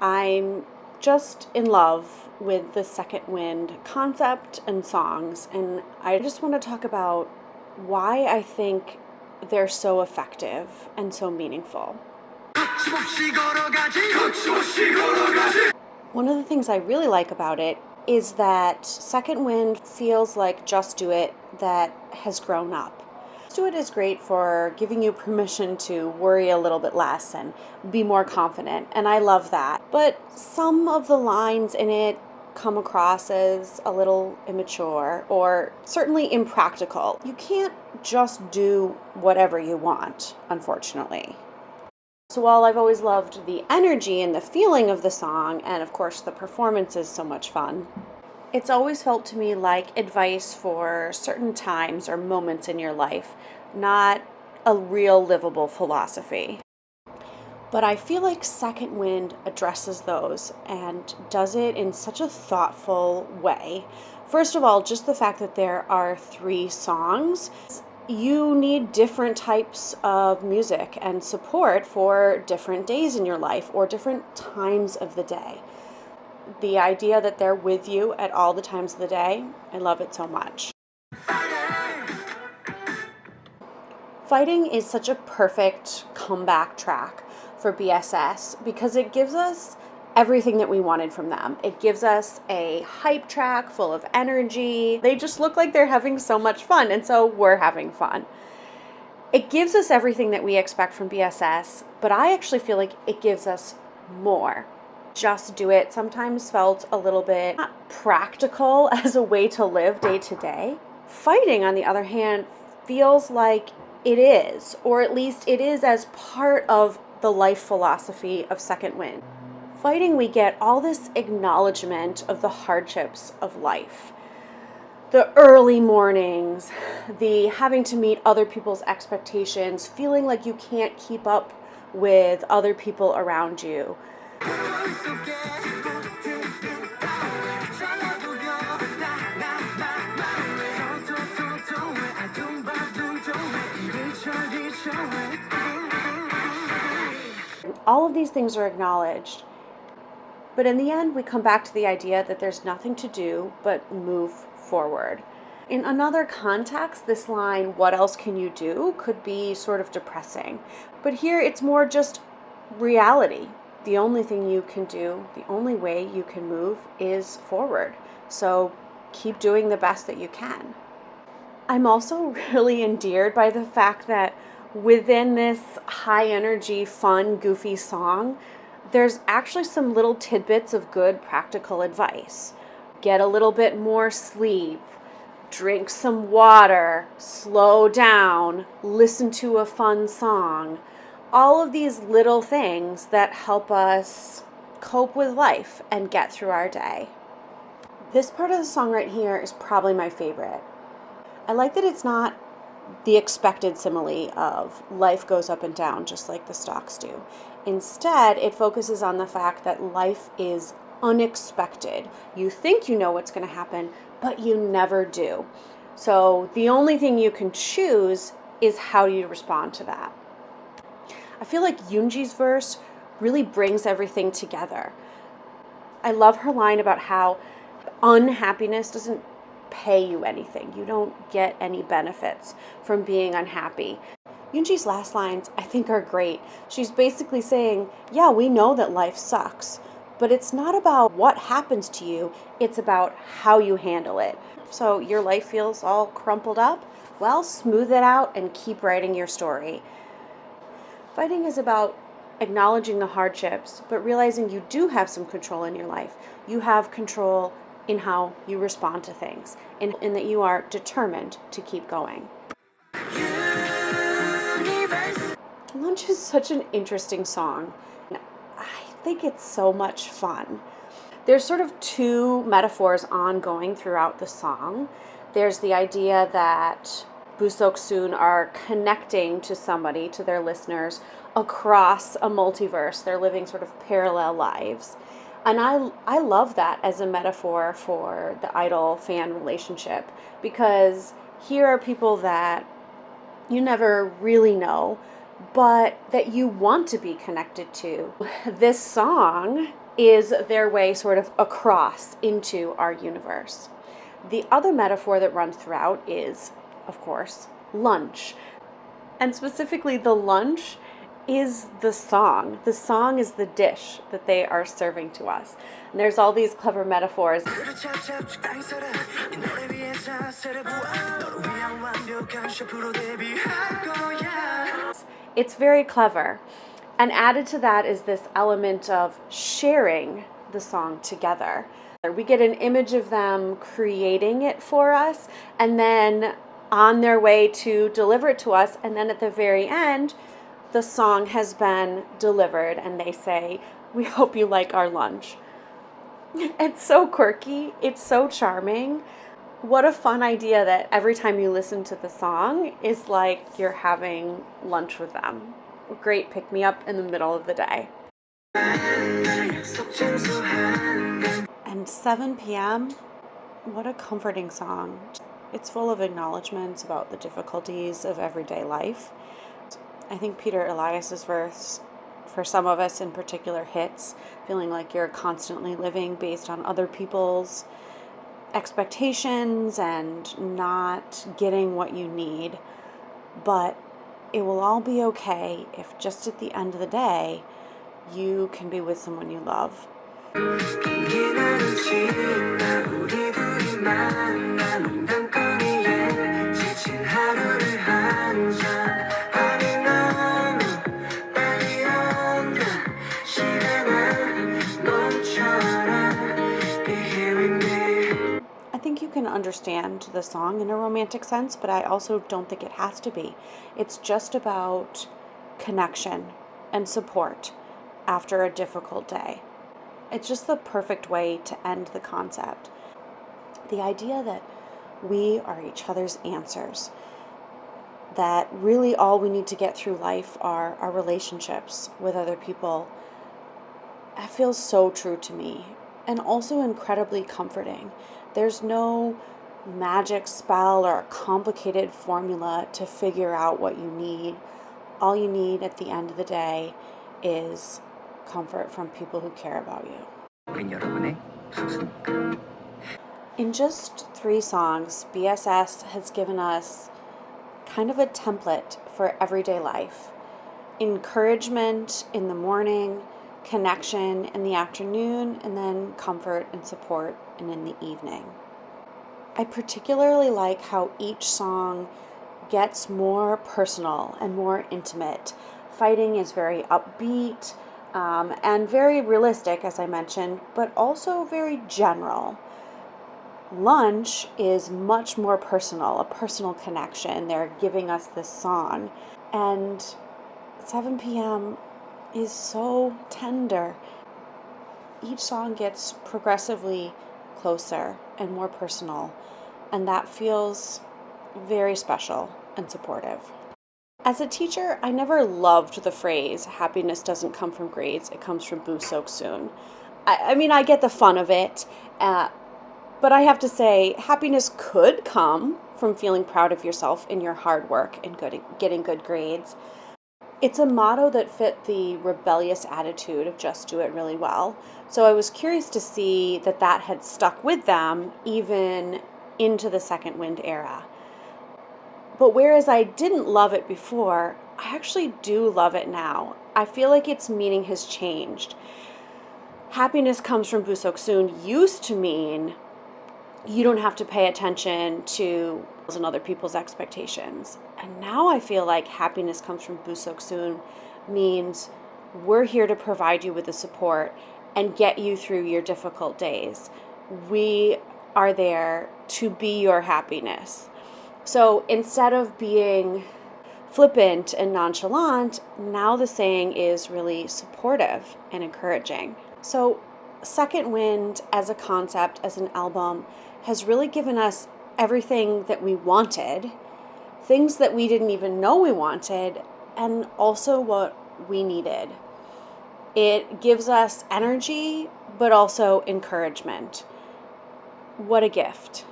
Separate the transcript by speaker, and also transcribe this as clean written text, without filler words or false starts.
Speaker 1: I'm just in love with the second wind concept and songs, and I just want to talk about why I think they're so effective and so meaningful. One of the things I really like about it is that Second Wind feels like Just Do It that has grown up. Just Do It is great for giving you permission to worry a little bit less and be more confident, and I love that. But some of the lines in it come across as a little immature or certainly impractical. You can't just do whatever you want, unfortunately. So while I've always loved the energy and the feeling of the song, and of course the performance is so much fun, it's always felt to me like advice for certain times or moments in your life, not a real livable philosophy. But I feel like Second Wind addresses those and does it in such a thoughtful way. First of all, just the fact that there are 3 songs. You need different types of music and support for different days in your life or different times of the day. The idea that they're with you at all the times of the day, I love it so much. Fighting is such a perfect comeback track for BSS because it gives us everything that we wanted from them. It gives us a hype track full of energy. They just look like they're having so much fun, and so we're having fun. It gives us everything that we expect from BSS, but I actually feel like it gives us more. Just Do It sometimes felt a little bit not practical as a way to live day to day. Fighting, on the other hand, feels like it is, or at least it is as part of the life philosophy of Second Wind. Fighting, we get all this acknowledgement of the hardships of life. The early mornings, the having to meet other people's expectations, feeling like you can't keep up with other people around you. All of these things are acknowledged. But in the end, we come back to the idea that there's nothing to do but move forward. In another context, this line, "What else can you do?" could be sort of depressing. But here it's more just reality. The only thing you can do, the only way you can move is forward. So keep doing the best that you can. I'm also really endeared by the fact that within this high energy, fun, goofy song, there's actually some little tidbits of good practical advice. Get a little bit more sleep, drink some water, slow down, listen to a fun song. All of these little things that help us cope with life and get through our day. This part of the song right here is probably my favorite. I like that it's not the expected simile of life goes up and down just like the stocks do. Instead, it focuses on the fact that life is unexpected. You think you know what's going to happen, but you never do. So the only thing you can choose is how you respond to that. I feel like Yoonji's verse really brings everything together. I love her line about how unhappiness doesn't pay you anything. You don't get any benefits from being unhappy. Yoonji's last lines, I think, are great. She's basically saying, yeah, we know that life sucks, but it's not about what happens to you, it's about how you handle it. So your life feels all crumpled up? Well, smooth it out and keep writing your story. Fighting is about acknowledging the hardships, but realizing you do have some control in your life. You have control in how you respond to things, and that you are determined to keep going. Lunch is such an interesting song. I think it's so much fun. There's sort of 2 metaphors ongoing throughout the song. There's the idea that Busok-soon are connecting to somebody, to their listeners, across a multiverse. They're living sort of parallel lives. And I love that as a metaphor for the idol-fan relationship, because here are people that you never really know, but that you want to be connected to. This song is their way sort of across into our universe. The other metaphor that runs throughout is, of course, lunch. And specifically, the lunch is the song. The song is the dish that they are serving to us. And there's all these clever metaphors. It's very clever. And added to that is this element of sharing the song together. We get an image of them creating it for us and then on their way to deliver it to us. And then at the very end, the song has been delivered and they say, "We hope you like our lunch." It's so quirky. It's so charming. What a fun idea that every time you listen to the song is like you're having lunch with them. Great pick-me-up in the middle of the day. And 7 p.m., what a comforting song. It's full of acknowledgments about the difficulties of everyday life. I think Peter Elias's verse, for some of us in particular, hits, feeling like you're constantly living based on other people's expectations and not getting what you need. But it will all be okay if just at the end of the day, you can be with someone you love. I think you can understand the song in a romantic sense, but I also don't think it has to be. It's just about connection and support after a difficult day. It's just the perfect way to end the concept. The idea that we are each other's answers, that really all we need to get through life are our relationships with other people, that feels so true to me and also incredibly comforting. There's no magic spell or a complicated formula to figure out what you need. All you need at the end of the day is comfort from people who care about you. In just 3 songs, BSS has given us kind of a template for everyday life. Encouragement in the morning, connection in the afternoon, and then comfort and support in the evening. I particularly like how each song gets more personal and more intimate. Fighting is very upbeat and very realistic, as I mentioned, but also very general. Lunch is much more personal, a personal connection. They're giving us this song. And 7 p.m. is so tender. Each song gets progressively closer and more personal, and that feels very special and supportive. As a teacher, I never loved the phrase, "happiness doesn't come from grades, it comes from Bu Sok Soon." I mean, I get the fun of it, but I have to say, happiness could come from feeling proud of yourself in your hard work and getting good grades. It's a motto that fit the rebellious attitude of just do it really well. So I was curious to see that had stuck with them even into the Second Wind era. But whereas I didn't love it before, I actually do love it now. I feel like its meaning has changed. Happiness comes from Bu Sok Soon used to mean you don't have to pay attention to other people's expectations. And now I feel like happiness comes from Bu Sok Soon means we're here to provide you with the support and get you through your difficult days. We are there to be your happiness. So instead of being flippant and nonchalant, now the saying is really supportive and encouraging. So Second Wind as a concept, as an album, has really given us everything that we wanted, things that we didn't even know we wanted, and also what we needed. It gives us energy, but also encouragement. What a gift.